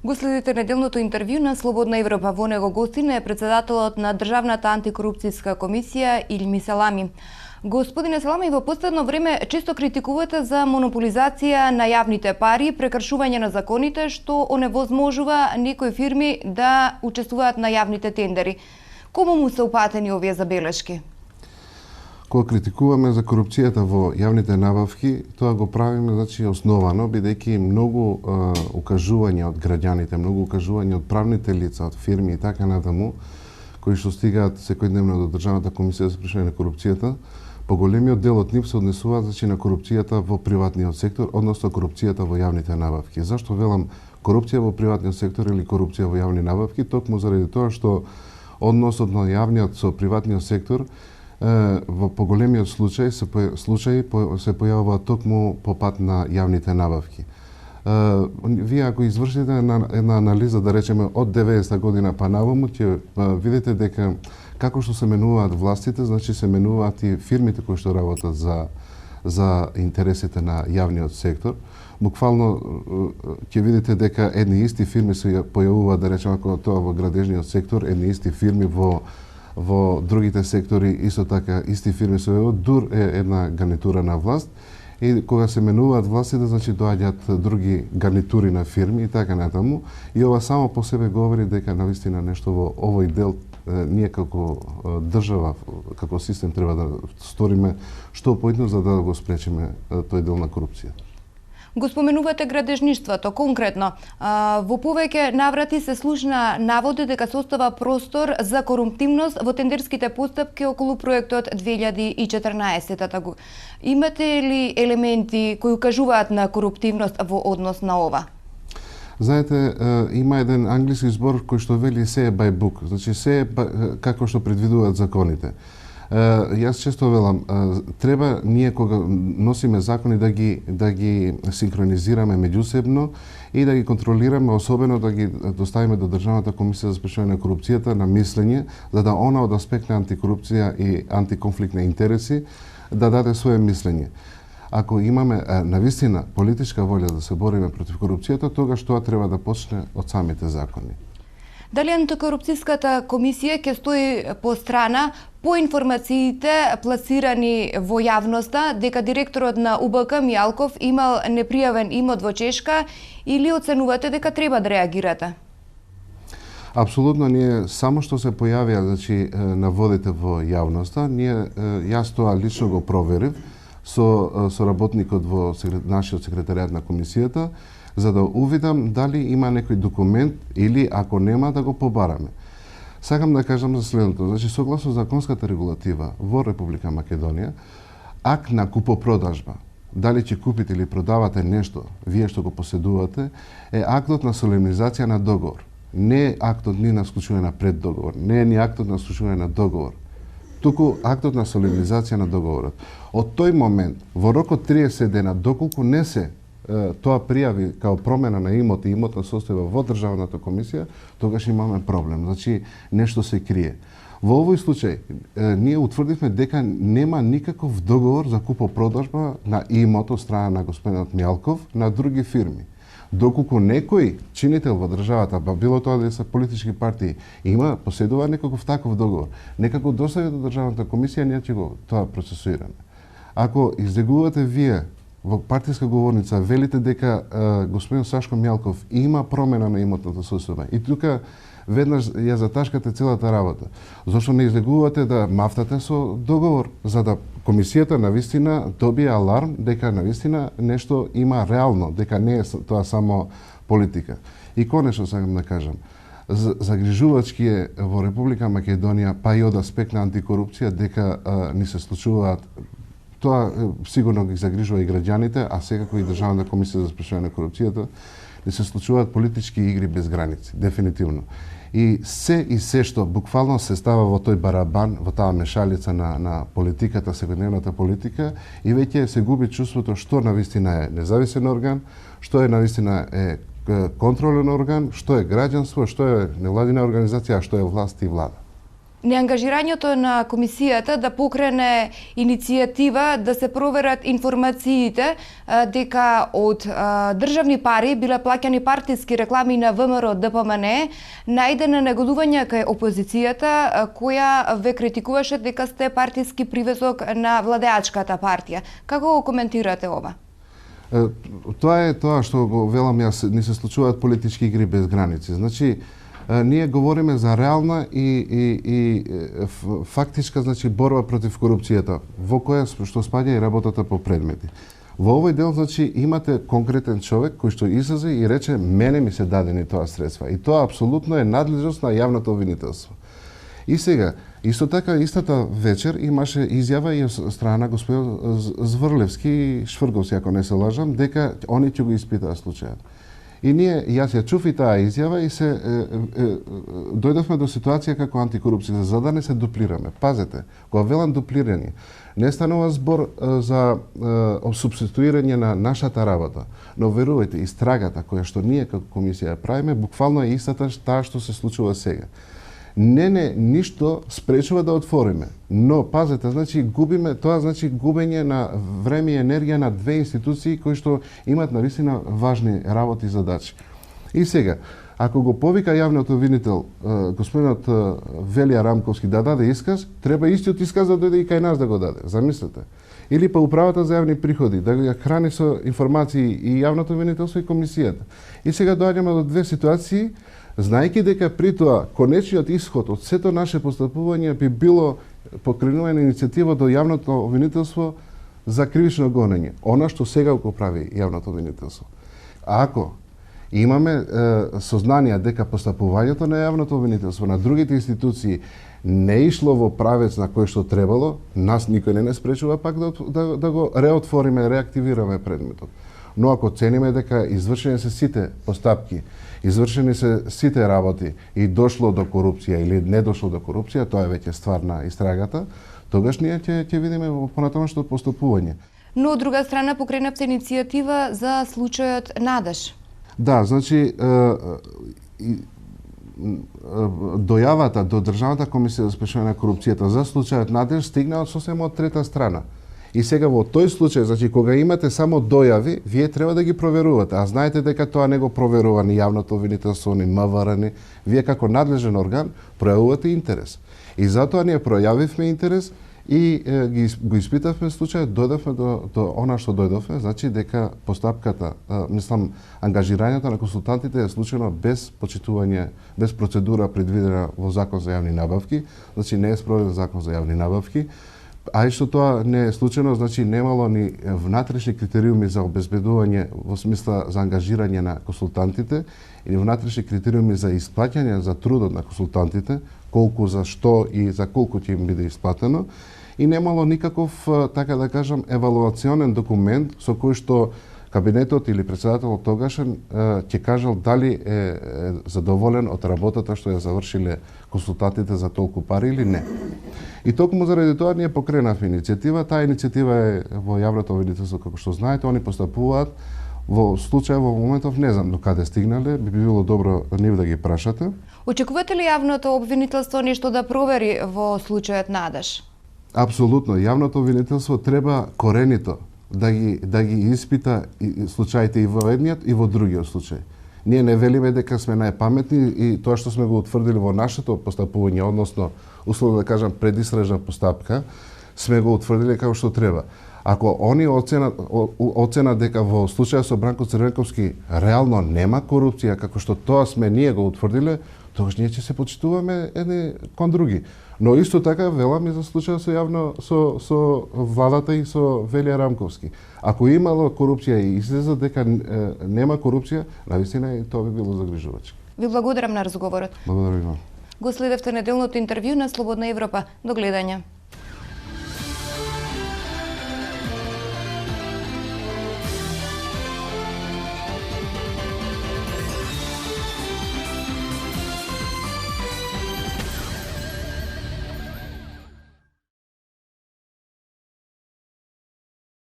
Го следите неделното интервју на Слободна Европа. Во него гостин е председателот на Државната антикорупцијска комисија Илми Салами. Господине Салами, во последно време често критикувате за монополизација на јавните пари, прекршување на законите, што оневозможува некои фирми да учествуваат на јавните тендери. Кому му се упатени овие забелешки? Кога критикуваме за корупцијата во јавните набавки, тоа го правиме основано, бидејќи многу укажувања од граѓаните, многу укажувања од правните лица, од фирми и така натаму, кои што стигаат секојдневно до Државната комисија за спрешување на корупцијата, поголемиот дел од нив се однесуваат на корупцијата во приватниот сектор, односно корупцијата во јавните набавки. Зашто велам корупција во приватниот сектор или корупција во јавни набавки? Токму заради тоа што односот на јавниот со приватниот сектор во поголемиот случај се појавува токму по пат на јавните набавки. Вие ако извршите една анализа, да речеме, од 90-та година па наваму, ќе видите дека како што се менуваат властите, значи се менуваат и фирмите кои што работат за интересите на јавниот сектор. Буквално ќе видите дека едни исти фирми се појавуваат, да речеме, ако тоа во градежниот сектор, едни исти фирми во другите сектори, исто така исти фирми се појавуваат, дур е една гарнитура на власт. И кога се менуваат властите, значи доаѓаат други гарнитури на фирми и така натаму. И ова само по себе говори дека навистина нешто во овој дел ние како држава, како систем треба да сториме што поитно за да го спречиме тој дел на корупција. Го споменувате градежништвото конкретно. Во повеќе наврати се слушна наводи дека се остава простор за корумптивност во тендерските постапки околу проектот 2014 година. Имате ли елементи кои укажуваат на коруптивност во однос на ова? Знаете, има еден англиски збор кој што вели се е by book, значи се е како што предвидуваат законите. Јас често велам, треба ние кога носиме закони да ги синхронизираме меѓусебно и да ги контролираме, особено да ги доставиме до Државната комисија за спрешување на корупцијата на мислење, за да она од аспект на антикорупција и антиконфликт на интереси да даде свое мислење. Ако имаме навистина политичка волја да се бориме против корупцијата, тогаш тоа треба да почне од самите закони. Дали антикорупцијската комисија ќе стои по страна по информациите пласирани во јавноста дека директорот на УБК Мијалков имал непријавен имот во Чешка, или оценувате дека треба да реагирате? Апсолутно, ние само што се појавија, значи, наводите во јавноста, јас тоа лично го проверив со работникот во нашиот секретаријат на комисијата, за да увидам дали има некој документ или ако нема да го побараме. Сакам да кажам за следното, значи согласно законската регулатива во Република Македонија, акт на купопродажба, дали ќе купите или продавате нешто, вие што го поседувате, е актот на солемнизација на договор. Не е актот ни на склучување на преддоговор, не е ни актот на склучување на договор, туку актот на солемнизација на договорот. Од тој момент, во рок од 30 дена, доколку не се тоа пријави као промена на имот и имотна состојба во Државната комисија, тогаш имаме проблем. Значи, нешто се крие. Во овој случај, ние утврдивме дека нема никаков договор за купопродажба на имот од страна на господинот Мијалков на други фирми. Доколку некој чинител во државата, па било тоа да се политички партии, поседува некаков таков договор, нека го достави до Државната комисија, ние ќе го тоа процесуираме. Ако излегувате вие во партиска говорница, велите дека господин Сашко Мијалков има промена на имотната состојба и тука веднаш ја заташкате целата работа. Зошто не излегувате да мафтате со договор, за да комисијата навистина добие аларм дека навистина нешто има реално, дека не е тоа само политика. И конечно сакам да кажам, загрижувачки е во Република Македонија, па и од аспект на антикорупција, дека ни се случуваат. Тоа сигурно ги загрижува и граѓаните, а секако и Државната комисија за спрешување на корупцијата, ни се случуваат политички игри без граници, дефинитивно. И се што буквално се става во тој барабан, во таа мешалица на политиката, секојдневната политика, и веќе се губи чувството што навистина е независен орган, што е навистина е контролен орган, што е граѓанство, што е невладина организација, а што е власт и влада. Неангажирањето на комисијата да покрене иницијатива да се проверат информациите дека од државни пари биле плаќани партиски реклами на ВМРО ДПМН, најде на негодување кај опозицијата која ве критикуваше дека сте партиски привезок на владеачката партија. Како го коментирате ова? Тоа е тоа што го велам јас, ни се случуваат политички игри без граници. Значи, ние говориме за реална и фактичка, значи, борба против корупцијата, во која што спаѓа и работата по предмети. Во овој дел, значи, имате конкретен човек кој што излезе и рече мене ми се дадени тоа средства. И тоа апсолутно е надлежност на јавното обвинителство. И сега, исто така, истата вечер имаше изјава и од страна на господин Зврлевски и Шврговски, ако не се лажам, дека они ќе го испитаат случајот. И ние, јас ја чув и таа изјава и се дојдовме до ситуација како антикорупција, за да не се дуплираме. Пазете, кога велам дуплирање, не станува збор за субституирање на нашата работа, но верувајте, истрагата која што ние како комисија правиме, буквално е истата таа што се случува сега. Не, ништо спречува да отвориме. Но, пазете, значи, губиме, тоа значи губење на време и енергија на две институции кои што имат навистина важни работи и задачи. И сега, ако го повика јавниот обвинител, господинот Велија Рамковски да даде исказ, треба истиот исказ да дојде и кај нас да го даде. Замислете. Или па управата за јавни приходи, да ја храни со информации и јавното обвинителство и комисијата. И сега доаѓаме до две ситуации, знаејќи дека при тоа конечниот исход од сето наше постапување би било покренувана иницијатива до јавното обвинителство за кривично гонење, она што сега го прави јавното обвинителство. А ако имаме сознание дека постапувањето на јавното обвинителство на другите институции не ишло во правец на кој што требало, нас никој не спречува пак да го реотвориме, реактивираме предметот. Но ако цениме дека извршени се сите постапки, извршени се сите работи и дошло до корупција или не дошло до корупција, тоа е веќе ствар на истрагата, тогаш ние ќе видиме во понатамошното постапување. Но од друга страна покренавте иницијатива за случајот Надеж. Да, значи дојавата до Државната комисија за спрешавање на корупцијата за случајот Надеж стигна од сосема од трета страна. И сега во тој случај, значи кога имате само дојави, вие треба да ги проверувате. А знаете дека тоа не го проверува ни јавното обвинителство, ни МВР, вие како надлежен орган пројавувате интерес. И затоа ние пројавивме интерес и го испитавме случајот, дојдовме до она што дојдовме, значи дека постапката, ангажирањето на консултантите е случено без почитување, без процедура предвидена во Закон за јавни набавки, значи не е спроведен Закон за јавни набавки. А и што тоа не е случено, значи немало ни внатрешни критериуми за обезбедување во смисла за ангажирање на консултантите или внатрешни критериуми за исплаќање за трудот на консултантите, колку, за што и за колку ќе им биде исплатено, и немало никаков, така да кажам, евалуационен документ со кој што кабинетот или председателот тогашен ќе кажал дали е задоволен од работата што ја завршиле консултантите за толку пари или не. И токму заради тоа ние покренавме иницијатива. Таа иницијатива е во јавното обвинителство, како што знаете, они постапуваат. Во случај во моментов не знам до каде стигнале, би било добро нив да ги прашате. Очекувате ли јавното обвинителство нешто да провери во случајот Надеж? Апсолутно, јавното обвинителство треба коренито да ги испита случаите и во едниот и во другиот случај. Ние не велиме дека сме најпаметни и тоа што сме го утврдили во нашето постапување, односно, условно да кажам, предистражна постапка, сме го утврдили како што треба. Ако они оцена дека во случајот со Бранко Црвенковски реално нема корупција, како што тоа сме ние го утврдиле, тогаш ние ќе се почитуваме едни кон други. Но исто така велам и за случајот со владата и со Велија Рамковски. Ако имало корупција и излезе дека нема корупција, навистина и тоа би било загрижувачко. Ви благодарам на разговорот. Благодарам. Го следевте неделното интервју на Слободна Европа. До гледање.